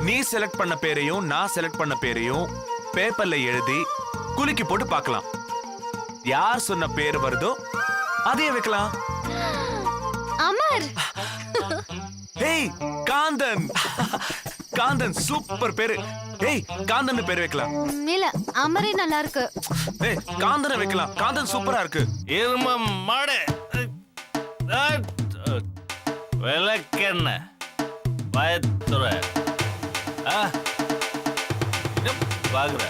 நீ செலக்ட் பண்ண பேரையும் நான் செலக்ட் பண்ண பேரையும் பேப்பர்ல எழுதி குலுக்கி போட்டு பார்க்கலாம். யார் சொன்ன பேர் வருதோ அதையே வைக்கலாம். அமர். ஏய் காந்தன். காந்தன் சூப்பர் பேரு. ஏய் காந்தன் பேர் வைக்கலாம். இல்ல அமரே நல்லா இருக்கு. ஏய் காந்தனை வைக்கலாம். காந்தன் சூப்பரா இருக்கு. எரும மாடு விளக்கெண்ண பயத்துற பாக்குற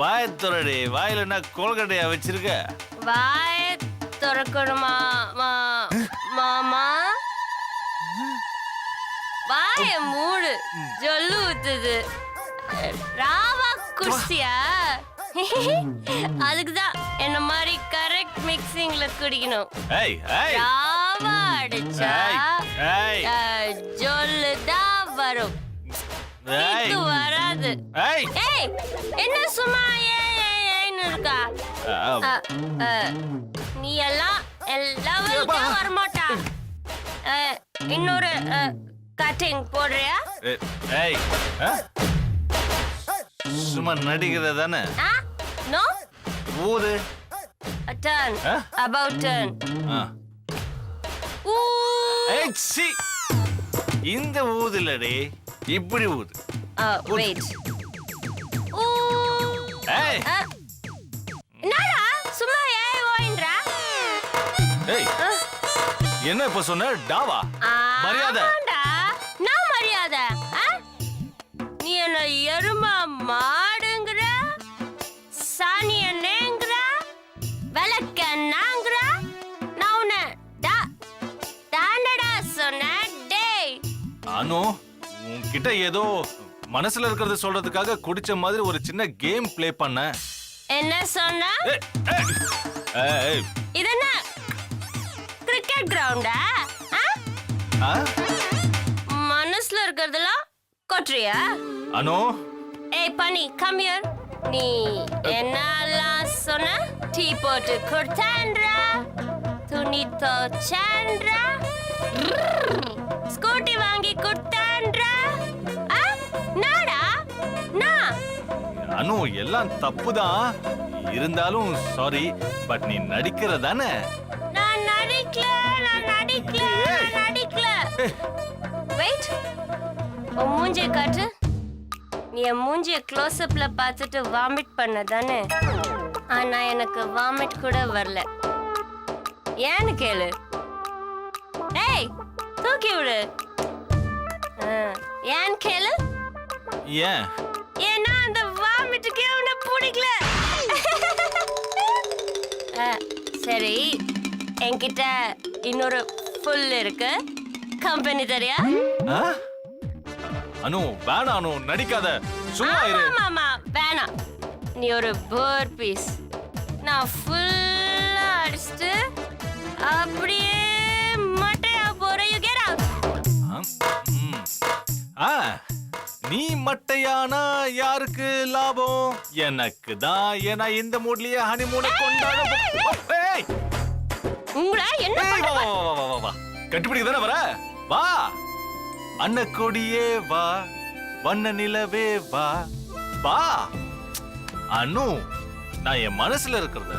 வாயத்துறடி. வாயில என்ன கோல்கட்டையா வச்சிருக்க? வாய திறக்கணுமா மாமா? வாய மூடு, ஜொல்லு ஊத்துது. ராவா குடிச்சியா? அதுக்குதான் என்ன மாதிரி கரெக்ட் மிக்சிங்ல குடிக்கணும். ராவா அடிச்சா ஜொல்லு தான் வரும், இது வராது. ஏய் என்ன சும்மா ஏன்னு இருக்கா? நீ எல்லாம் வரமாட்டா. இன்னொரு கட்டிங் போடுறியா? சும்மா நடிக்கிற தானே? நோ ஊது. turn about turn. இந்த ஊதுலடி இப்படி ஊது. wait. என்னடா சும்மா ஓயின்றா? ஏய் என்ன இப்ப சொன்ன? டாவா மரியாதை. நான் மரியாதை? நீ என்ன எருமா மாடுங்கற, சாணியனேங்கற, விளக்கண்ணாங்கற? நான் உன்னை தாண்டடா சொன்னேன். டேய் அனு, உன்கிட்ட ஏதோ மனசுல இருக்கிறத சொல்றதுக்காக குடிச்ச மாதிரி ஒரு சின்ன கேம் ப்ளே பண்ண. என்ன சொன்ன? இது என்ன கிரிக்கெட் கிரவுண்டா? மனசுல இருக்கிறதெல்லாம் கொட்றியா? அனு. ஏய் பனி, கம் ஹியர். நீ என்னலாம் சொன்ன? டீ போட்டு கொடுத்தான்றா, துணி தோச்சான்றா, ஸ்கூட்டி வாங்கி கொடுத்தான்றா. நாடா நான் அனு எல்லாம் தப்புதான். இருந்தாலும் சாரி, பட் நீ நடிக்கிறதானே? நான் நடிக்கல. வெயிட், உன் மூஞ்சியை காட்டு. நீ என் மூஞ்சியை க்ளோஸ் அப்ல பார்த்துட்டு வாமிட் பண்ண தானே? ஆனா எனக்கு வாமிட் கூட வரல. ஏன்னு கேளு. ஏய் தூக்கி விடு. ஏன்னு கேளு. ஏன்? ஏன்னா அந்த வாமிட்டுக்கு அவனை பிடிக்கல. சரி, என்கிட்ட இன்னொரு ஃபுல் இருக்கு. கம்பெனி தரியா? அனு வேணாம். அனு நடிக்காத, சும்மா இரு. மாமா வேணாம். நீ ஒரு போர் பீஸ். நான் ஃபுல்லா அடிச்சிட்டு அப்படியே மட்டையா போறேன். You get out. நீ மட்டையானா யாருக்கு லாபம்? எனக்கு தான். ஏன்னா இந்த மூட்லயே ஹனிமூனை கொண்டாட. உங்களா என்ன வா கண்டுபிடிக்க தானே வர. வா அன்னக்கொடியே வா, வண்ண நிலவே வா வா. அனு, நான் என் மனசுல இருக்கிறத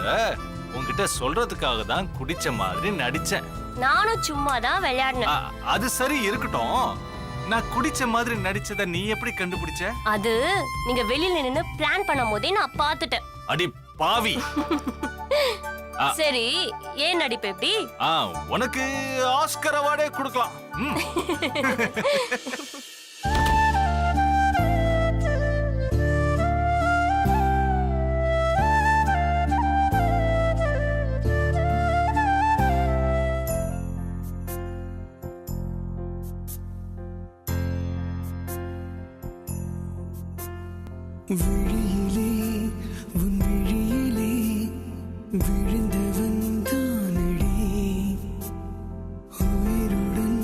உன்கிட்ட சொல்றதுக்காக தான் குடிச்ச மாதிரி நடிச்சேன். நானும் சும்மா தான் விளையாடினேன். அது சரி இருக்கட்டும். நான் குடிச்ச மாதிரி நடிச்சத நீ எப்படி கண்டுபிடிச்ச? அது நீங்க வெளியில நின்னு பிளான் பண்ணும் போதே நான் பார்த்துட்டேன். அடி பாவி. சரி, ஏன் நடிப்பு எப்படி? உனக்கு ஆஸ்கர் அவார்டே கொடுக்கலாம். விழியிலே உன் விழியிலே விழுந்தவன் தானடி, உயிருடன்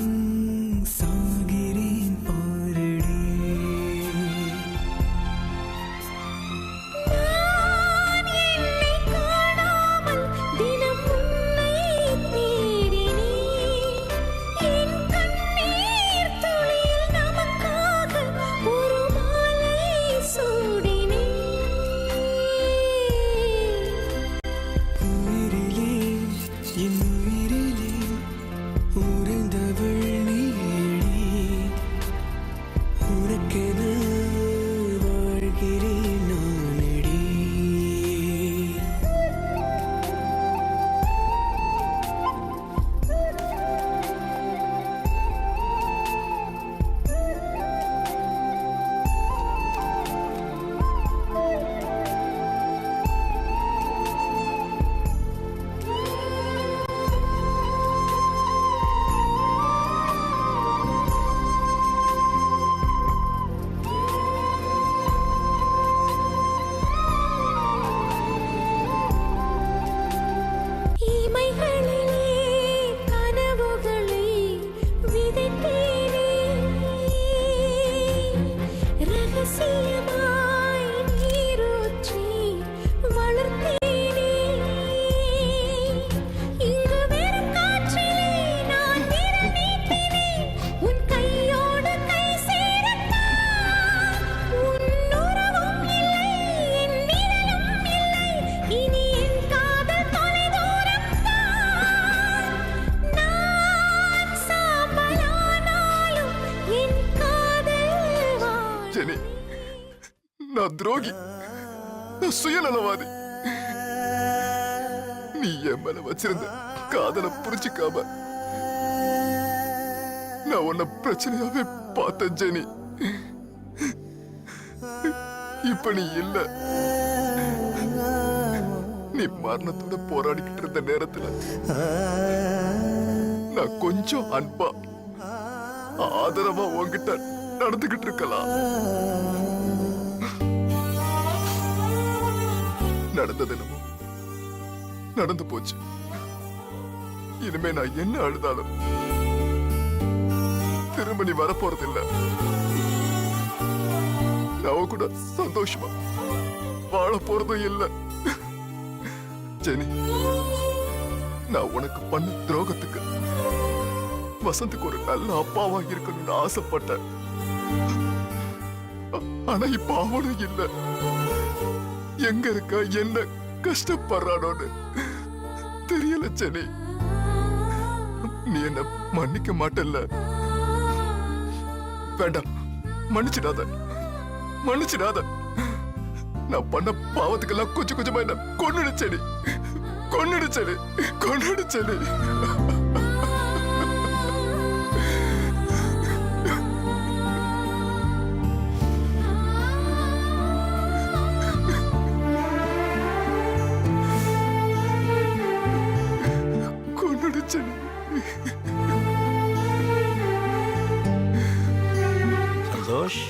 சாகிறேன் பாரடி. நான் என்னை காணாமல் துரோகி, நான் சுயநலவாதி. நீ என் மேல வச்சிருந்த காதலை புரிஞ்சுக்காம நான் உன்னை பிரச்சனையாவே பார்த்தேன் ஜெனி. இப்ப நீ இல்ல. நீ மரணத்தோட போராடிக்கிட்டு இருந்த நேரத்துல நான் கொஞ்சம் அன்பா ஆதரவா உன்கிட்ட நடந்துகிட்டு இருக்கலாம். நடந்தது என்னமோ நடந்து போச்சு. இனிமே நான் என்ன அழுதாலும் திரும்ப நீ வரப்போறது இல்ல. நான் கூட சந்தோஷமா வாழ போறதும் இல்ல. ஜெனி, நான் உனக்கு பண்ண துரோகத்துக்கு வசந்துக்கு ஒரு நல்ல அப்பாவா இருக்கணும்னு ஆசைப்பட்டேன். ஆனா இப்ப அவனும் இல்ல. எங்க இருக்க, என்ன கஷ்டப்படுறானோன்னு தெரியல ஜெனி. நீ என்ன மன்னிக்க மாட்டல்ல? வேண்டாம், மன்னிச்சிடாத, மன்னிச்சிடாத. நான் பண்ண பாவத்துக்கெல்லாம் கொஞ்சம் கொஞ்சமா என்ன கொன்னுடுச்சடி, கொன்னுடுச்சடி, கொன்னுடுச்சடி. கொன்னுடுச்சடி. சந்தோஷ்,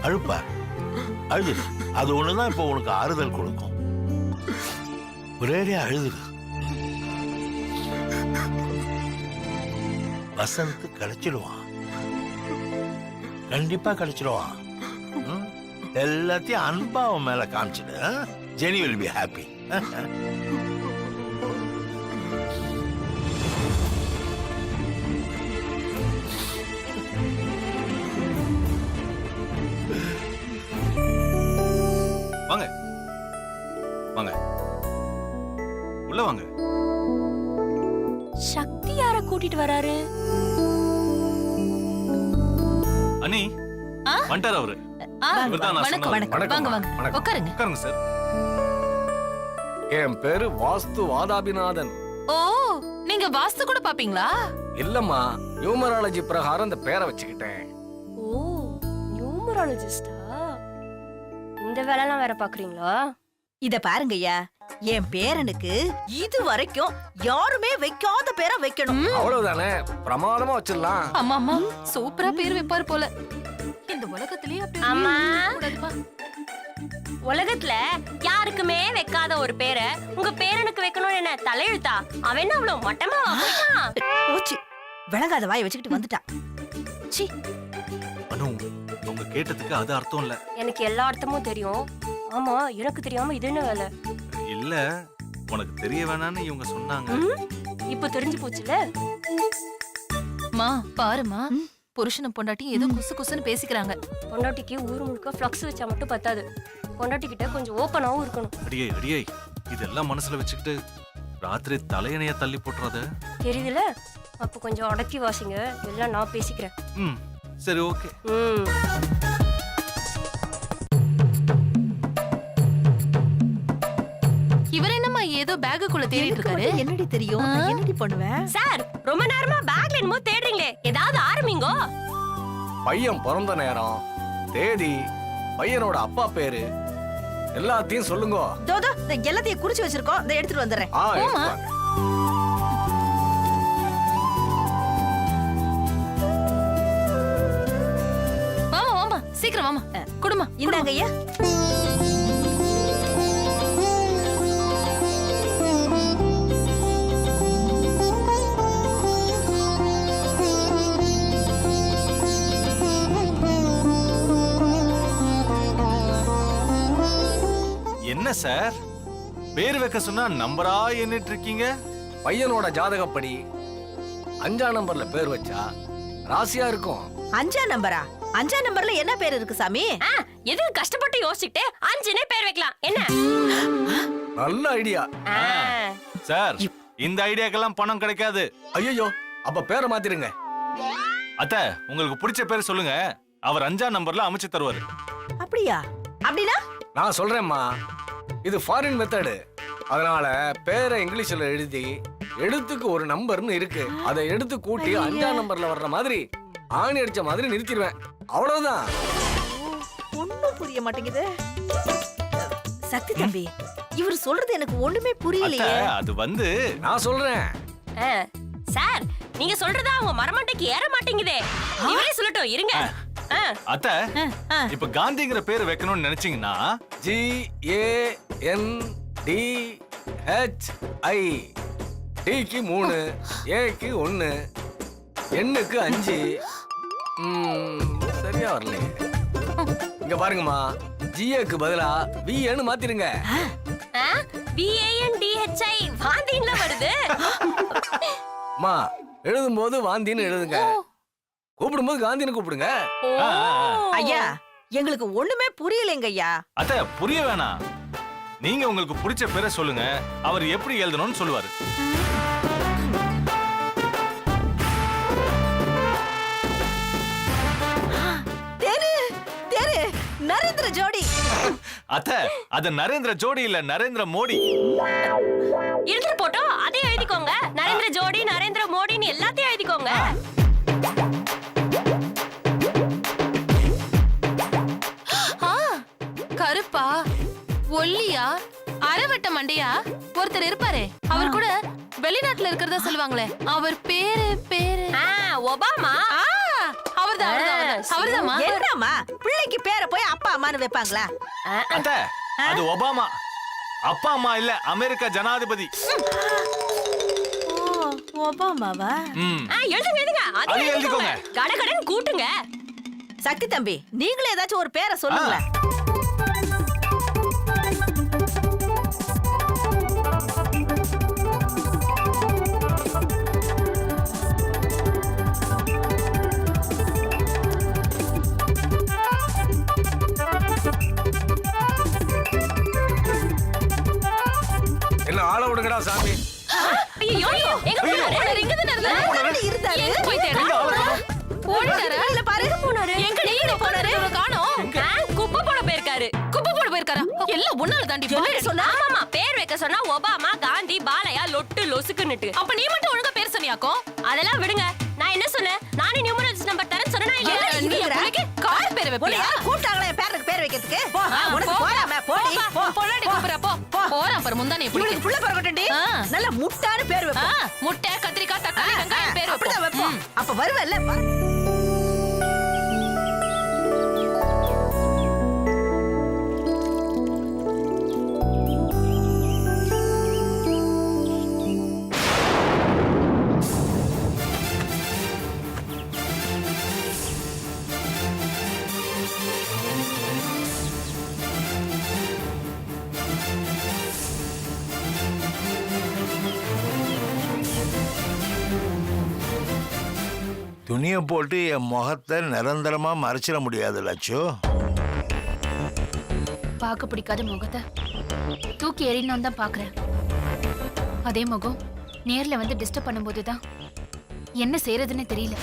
அழுப்பா, அழுது. அது ஒண்ணுதான் இப்போ உனக்கு ஆறுதல் கொடுக்கும். ஒரேடியா அழுது. வசந்த் கிடைச்சிடுவான், கண்டிப்பா கிடைச்சிடுவான். எல்லாத்தையும் அன்பா அவன் மேல காமிச்சிடு. Jenny will be happy. வாங்க வாங்க, உள்ள வாங்க. சக்தி யார கூட்டிட்டு வராரு? அனி, வந்துட்டார் அவரு. இவர்தான் நான் சொன்ன ஆளு. வாங்க வாங்க உட்காருங்க. உட்காருங்க சார். என் பேரு வாஸ்து வாதாபிநாதன். ஓ, நீங்க வாஸ்து கூட பாப்பீங்களா? இல்லம்மா, நியூமராலஜி பிரகாரம் இந்த பேரை வச்சுக்கிட்டேன். ஓ, நியூமராலஜிஸ்டா? இந்த வேலைலாம் வேற பாக்குறீங்களா? இத பாருங்கய்யா, என் பேரனுக்கு இது வரைக்கும் யாருமே வைக்காத பேரை வைக்கணும். அவ்வளவுதானே, பிரமாதமா வச்சிடலாம். அம்மா அம்மா, சூப்பரா பேர் வைப்பாரு போல. இந்த உலகத்திலேயே அப்படி ஒரு அம்மா. பேர் கூடாதுப்பா. உலகத்துல யாருக்குமே வைக்காத ஒரு பேரை உங்க பேரனுக்கு வைக்கணும்னு என்ன தலையெழுத்தா? அவன் என்ன அவ்வளவு மட்டமா போயிட்டான்? போச்சு, விளங்காத வாயை வச்சுக்கிட்டு வந்துட்டான். சீ, அனு, அவங்க கேட்டதுக்கு அது அர்த்தம் இல்ல. எனக்கு எல்லா அர்த்தமும் தெரியும். ஆமா, எனக்கு தெரியாம இது என்ன வேலை? இல்ல, உனக்கு தெரிய வேணான்னு இவங்க சொன்னாங்க. இப்ப தெரிஞ்சு போச்சுல. மா பாருமா, புருஷனும் பொண்டாட்டி ஏதோ குசு குசுன்னு பேசிக்கிறாங்க. பொண்டாட்டிக்கு ஊர் முழுக்க ஃப்ளக்ஸ் வச்சா மட்டும் பத்தாது. பொண்டாட்டி கிட்ட கொஞ்சம் ஓப்பனாவும் இருக்கணும். அடியே அடியே, இதெல்லாம் மனசுல வச்சுக்கிட்டு ராத்திரி தலையணைய தள்ளி போட்டுறாத. தெரியுதுல? அப்ப கொஞ்சம் அடக்கி வாசிங்க, எல்லாம் நான் பேசிக்கிறேன். ம், சரி, ஓகே. இவர் என்னம்மா ஏதோ பேக்குக்குள்ள தேடிட்டு எனக்கு இருக்காரு? மட்டும் என்னடி தெரியும்? நான் என்னடி பண்ணுவேன்? சார், ரொம்ப நேரமா பேக்ல என்னமோ தேடுறீங்களே, ஏதாவது ஆரம்பிங்கோ. பையன் பிறந்த நேரம், தேதி, பையனோட அப்பா பேரு எல்லாத்தையும் சொல்லுங்க. தோதோ, இந்த எல்லாத்தையும் குறிச்சு வச்சிருக்கோம், இதை எடுத்துட்டு வந்துடுறேன். போமா. எடுத்துவாங்க. வாமா வாமா, சீக்கிரம் வாமா. குடுமா, இந்தாங்க ஐயா. என்ன சார், பேர் வைக்க சொன்னா நம்பரா எண்ணிட்டு இருக்கீங்க? பையனோட ஜாதகப்படி 5ஆம் நம்பர்ல பேர் வச்சா ராசியா இருக்கும். 5ஆம் நம்பரா? 5ஆம் நம்பர்ல என்ன பேர் இருக்கு சாமி? எதுக்கு கஷ்டப்பட்டு யோசிச்சுட்டு 5னே பேர் வைக்கலாம் என்ன? நல்ல ஐடியா. சார், இந்த ஐடியாக்கெல்லாம் பணம் கிடைக்காது. ஐயோ, அப்ப பேரை மாத்திருங்க. அத்தை, உங்களுக்கு பிடிச்ச பேர் சொல்லுங்க, அவர் 5ஆம் நம்பர்ல அமைச்சு தருவாரு. அப்படியா? அப்படின்னா நான் சொல்றேம்மா, இது ஃபாரின் மெத்தடு. அதனால பேரை இங்கிலீஷ்ல எழுதி எழுத்துக்கு ஒரு நம்பர்னு இருக்கு, அதை எடுத்து கூட்டி 5ஆம் நம்பர்ல வர்ற மாதிரி ஆணி அடிச்ச மாதிரி நிறுத்திடுவேன். அவ்வளவுதான். ஒண்ணும் புரிய மாட்டேங்குது. சக்தி தம்பி, இவர் சொல்றது எனக்கு ஒண்ணுமே அத்தை, புரியலையே. அது வந்து நான் சொல்றேன். சார் நீங்க சொல்றதா அவங்க மரமண்டைக்கு ஏற மாட்டேங்குதே. இவரே சொல்லட்டும் இருங்க. அத்தை, இப்ப காந்திங்கிற பேர் வைக்கணும்னு நினைச்சீங்கன்னா GANDHI. டிக்கு 3, ஏக்கு 1, எண்ணுக்கு 5. சரியா வரலையே. இங்க பாருங்கம்மா, ஜிஏக்கு பதிலா விஏன்னு மாத்திருங்க. VANDHI வாந்தின்ல வருது. அம்மா, எழுதும்போது வாந்தின்னு எழுதுங்க, கூப்பிடும்போது காந்தின்னு கூப்பிடுங்க. ஐயா, எங்களுக்கு ஒண்ணுமே புரியலைங்க ஐயா. அத்தை புரிய வேணாம், நீங்க உங்களுக்கு பிடிச்ச பேரை சொல்லுங்க, அவர் எப்படி எழுதணும்னு சொல்லுவாரு. தெரு தெரு நரேந்திர ஜோடி. அத்தை, அது நரேந்திர ஜோடி இல்ல, நரேந்திர மோடி. இருந்துட்டு போட்டோம், அதே எழுதிக்கோங்க. நரேந்திர ஜோடி, நரேந்திர மோடின்னு எல்லாத்தையும் எழுதிக்கோங்க. கருப்பா ஒல்லியா அரைவட்ட மண்டையா ஒருத்தர் இருப்பாரே, அவர் கூட வெளிநாட்டுல இருக்கிறதா சொல்லுவாங்களே, அவர் பேரு ஒபாமா. அவர்தான் அவர்தாம்மா. என்னம்மா பிள்ளைக்கு பேரை போய் அப்பா அம்மான்னு வைப்பாங்களா? அத்தை, அது ஒபாமா. அப்பா அம்மா இல்ல, அமெரிக்கா ஜனாதிபதி. ஒபாமாவா? எழுதுங்க எழுதுங்க, அது அதே எழுதிக்கோங்க. எழுதிக்கோங்க. கடகடன் கூட்டுங்க. சக்தி தம்பி, நீங்களே ஏதாச்சும் ஒரு பேரை சொல்லுங்களேன். என்ன ஆள விடுங்கடா சாமி. ஐயோ எங்க போனாரு? இங்க தான இருந்தாரு. எங்க போய் ஓடிட்டாரா? இல்ல பாரு. எங்க நீங்க போனாரு? காணோம். குப்பை போட போயிருக்காரு. குப்பை போட போயிருக்காரா? எல்லாம் ஒன்னால தாண்டி சொன்னா ஆமாமா, பேர் வைக்க சொன்னா ஒபாமா, காந்தி, பாலையா, லொட்டு லொசுக்குன்னுட்டு. அப்ப நீ மட்டும் ஒழுங்கா பேர் சொன்னியாக்கும். அதெல்லாம் விடுங்க, நான் என்ன சொன்னேன்? நானே நியூமரல்ஸ் நம்பர் தரேன் சொன்னா நீ என் பிள்ளைக்கு கார் பேர் வைப்பியா? கூட்டாங்களே பேருக்கு பேர் வைக்கிறதுக்கு. போ, ஆ, உனக்கு போ. போறாம போடி. போ. பொள்ளாடி கூப்பிடுறா, போ. போறான் பாரு முந்தானே இவனுக்கு புள்ள பிறக்கட்டும்டி. ஆ. நல்ல முட்டான்னு பேர் வைப்போம். முட்டை கத்திரிக்காய் தக்காளி வெங்காயம் பேர் அப்படிதான் வைப்போம். வைப்போம். அப்ப வருவல்ல. துணியை போட்டு என் முகத்தை நிரந்தரமா மறைச்சிட முடியாது லட்சு. பார்க்க பிடிக்காத முகத்தை தூக்கி எறியணும் தான் பாக்குறேன். அதே முகம் நேர்ல வந்து டிஸ்டர்ப் பண்ணும்போது தான் என்ன செய்யறதுன்னு தெரியல.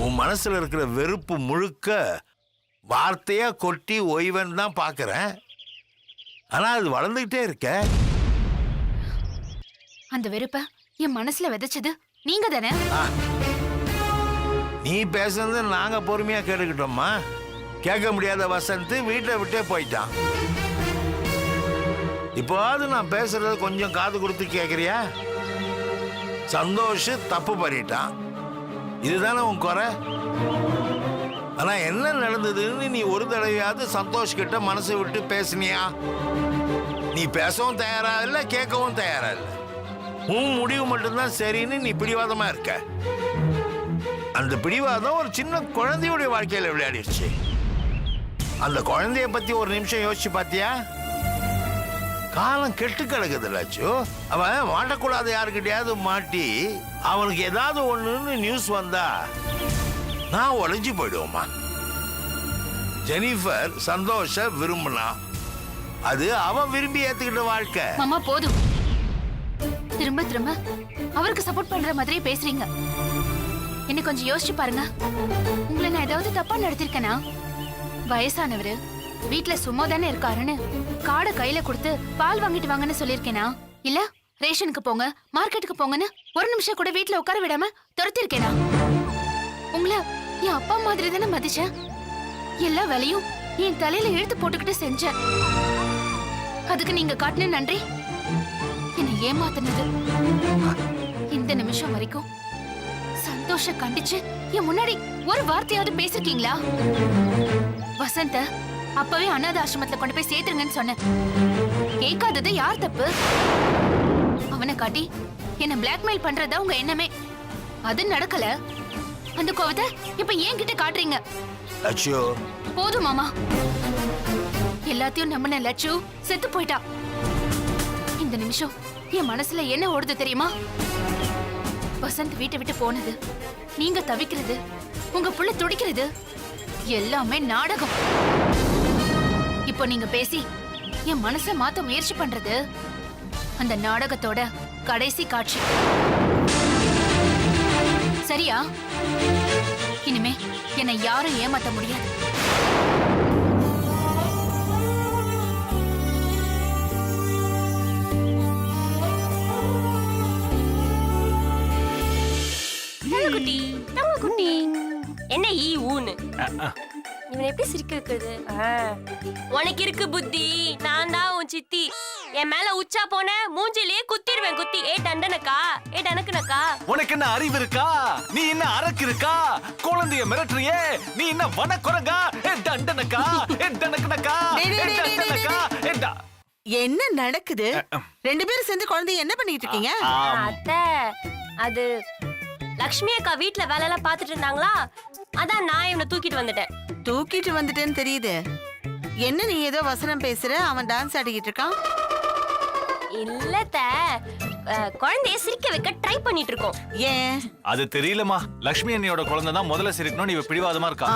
உன் மனசுல இருக்கிற வெறுப்பு முழுக்க வார்த்தையா கொட்டி ஓய்வன் தான் பாக்குறேன். ஆனா அது வளர்ந்துகிட்டே இருக்க. அந்த வெறுப்ப என் மனசுல விதைச்சது நீங்க தானே? நீ பேசுறது நாங்க பொறுமையா கேட்டுக்கிட்டோம்மா. கேட்க முடியாத வசந்த் வீட்டை விட்டே போயிட்டான். இப்போது நான் பேசுறத கொஞ்சம் காது கொடுத்து கேட்கறியா? சந்தோஷ் தப்பு பண்ணிட்டான், இதுதானே உன் குறை. ஆனா என்ன நடந்ததுன்னு நீ ஒரு தடவையாவது சந்தோஷ் கிட்ட மனசை விட்டு பேசுனியா? நீ பேசவும் தயாரா இல்ல, கேட்கவும் தயாரா இல்ல. உன் முடிவு மட்டும்தான் சரின்னு நீ பிடிவாதமா இருக்க. அந்த பிடிவாதம் ஒரு சின்ன குழந்தையுடைய வாழ்க்கையில விளையாடிடுச்சு. அந்த குழந்தைய பத்தி ஒரு நிமிஷம் யோசிச்சு பாத்தியா? காலம் கெட்டு கிடக்குது லட்சு. அவன் மாட்டக்கூடாது யாருக்கிட்டையாவது மாட்டி அவனுக்கு ஏதாவது ஒண்ணுன்னு நியூஸ் வந்தா நான் உழைஞ்சு போயிடுவோமா? ஜெனிஃபர் சந்தோஷ விரும்பினா, அது அவன் விரும்பி ஏத்துக்கிட்ட வாழ்க்கை. மாமா போதும். திரும்ப திரும்ப அவருக்கு சப்போர்ட் பண்ற மாதிரியே பேசுறீங்க. என்ன கொஞ்சம் யோசிச்சு பாருங்க. உங்களை நான் ஏதாவது தப்பா நடத்திருக்கேனா? வயசானவரு வீட்ல சும்மா தானே இருக்காருன்னு காடை கையில கொடுத்து பால் வாங்கிட்டு வாங்கன்னு சொல்லிருக்கேனா? இல்ல ரேஷனுக்கு போங்க மார்க்கெட்டுக்கு போங்கன்னு ஒரு நிமிஷம் கூட வீட்ல உட்கார விடாம துரத்திருக்கேனா? உங்களை என் அப்பா மாதிரி தானே மதிச்சேன். எல்லா வேலையும் என் தலையில இழுத்து போட்டுக்கிட்டு செஞ்சேன். அதுக்கு நீங்க காட்டின நன்றி என்னை ஏமாத்தினது. இந்த நிமிஷம் வரைக்கும் சந்தோஷ கண்டிச்சு என் முன்னாடி ஒரு வார்த்தையாவது பேசிருக்கீங்களா? வசந்த அப்பவே அனாதை ஆசிரமத்துல கொண்டு போய் சேர்த்துருங்கன்னு சொன்னேன். கேட்காதது யார் தப்பு? அவனை காட்டி என்ன பிளாக்மெயில் பண்றதா உங்க எண்ணமே. அது நடக்கல. அந்த கோவத்தை இப்ப ஏன் கிட்ட காட்டுறீங்க? லட்சு, போதும் மாமா. எல்லாத்தையும் நம்பின லட்சு செத்து போயிட்டா. இந்த நிமிஷம் என் மனசுல என்ன ஓடுது தெரியுமா? வசந்த் வீட்டை விட்டு போனது, நீங்க தவிக்கிறது, உங்க புள்ள துடிக்கிறது எல்லாமே நாடகம். இப்போ நீங்க பேசி என் மனசை மாத்த முயற்சி பண்றது அந்த நாடகத்தோட கடைசி காட்சி. சரியா? இனிமே என்னை யாரும் ஏமாத்த முடியாது. குட்டி தங்க குட்டி என்ன ஈ ஊன்னு இவனை எப்படி சிரிக்க வைக்கிறது? உனக்கு இருக்கு புத்தி. நான் தான் உன் சித்தி. என் மேல உச்சா போன மூஞ்சிலேயே குத்திடுவேன் குத்தி. ஏ டண்டனக்கா, ஏ டனக்குனக்கா. உனக்கு என்ன அறிவு இருக்கா? நீ என்ன அரக்கு இருக்கா? குழந்தைய மிரட்டுறியே, நீ என்ன வனக்குரங்கா? ஏ டண்டனக்கா, ஏ டனக்குனக்கா, ஏ டண்டனக்கா, ஏ என்ன நடக்குது? ரெண்டு பேரும் சேர்ந்து குழந்தைய என்ன பண்ணிட்டு இருக்கீங்க? அத்தை, அது லக்ஷ்மி அக்கா வீட்ல வேலை எல்லாம் பாத்துட்டு இருந்தாங்களா, அதான் நான் இவனை தூக்கிட்டு வந்துட்டேன். தூக்கிட்டு வந்துட்டேன்னு தெரியுது. என்ன நீ ஏதோ வசனம் பேசுற, அவன் டான்ஸ் ஆடிக்கிட்டு இருக்கான். இல்லத்த, குழந்தைய சிரிக்க வைக்க ட்ரை பண்ணிட்டு இருக்கோம். ஏன்? அது தெரியலமா. லக்ஷ்மி அண்ணியோட குழந்தை தான் முதல்ல சிரிக்கணும், இவ பிடிவாதமா இருக்கா.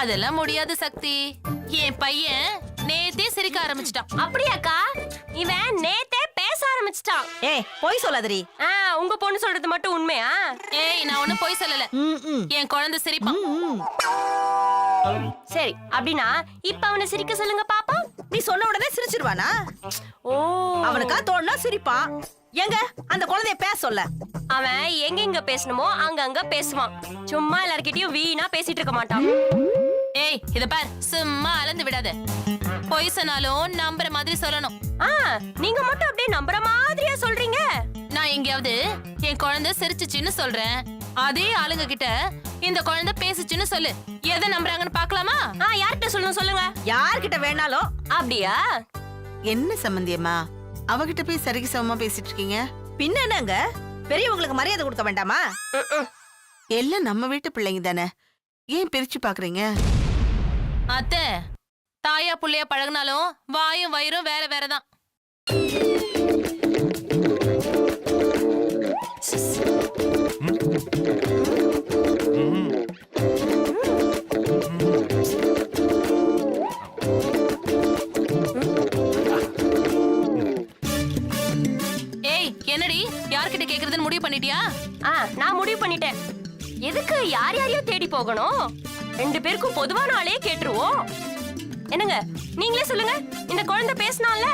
அதெல்லாம் முடியாது சக்தி. என் பையன் நேத்தே சிரிக்க ஆரம்பிச்சிட்டான். அப்படியாக்கா? இவன் நேத்தே பேச ஆரம்பிச்சிட்டான். ஏய் போய் சொல்லாதடி. உங்க பொண்ணு சொல்றது மட்டும் உண்மையா? ஏய் நான் ஒண்ணும் போய் சொல்லல. என் குழந்தை சிரிப்பான். சரி, அப்படின்னா இப்ப அவனை சிரிக்க சொல்லுங்க பாப்பா. நீ சொன்ன உடனே சிரிச்சிருவானா? ஓ, அவனுக்கா தோணுனா சிரிப்பான். எங்க அந்த குழந்தைய பேச சொல்ல. அவன் எங்க பேசணுமோ அங்க பேசுவான். சும்மா எல்லார்கிட்டயும் வீணா பேசிட்டு இருக்க மாட்டான். ஏய் இத பார், சும்மா அளந்து விடாத. பொய் சொன்னாலும் நம்புற மாதிரி சொல்லணும். நீங்க மட்டும் அப்படியே நம்புற மாதிரியா சொல்றீங்க? நான் எங்கேயாவது என் குழந்தை சிரிச்சுச்சுன்னு சொல்றேன், அதே ஆளுங்க கிட்ட இந்த குழந்தை பேசுச்சுன்னு சொல்லு. எதை நம்புறாங்கன்னு பாக்கலாமா? யார்கிட்ட சொல்லணும் சொல்லுங்க. யார்கிட்ட வேணாலும். அப்படியா? என்ன சம்பந்தியம்மா அவகிட்ட போய் சரிக்கு சமமா பேசிட்டு இருக்கீங்க? பின்ன என்னங்க, பெரியவங்களுக்கு மரியாதை கொடுக்க வேண்டாமா? எல்லாம் நம்ம வீட்டு பிள்ளைங்க தானே, ஏன் பிரிச்சு பாக்குறீங்க? அத்தை, தாயா புள்ளையா பழகினாலும் வாயும் வயிறும் வேற வேறதான். ஏய் என்னடி, யார்கிட்ட கேக்குறதுன்னு முடிவு பண்ணிட்டியா? நான் முடிவு பண்ணிட்டேன். எதுக்கு யார் யாரையோ தேடி போகணும்? ரெண்டு பேருக்கும் பொதுவான ஆளே கேட்டுருவோம். என்னங்க, நீங்களே சொல்லுங்க. இந்த குழந்தை பேசினால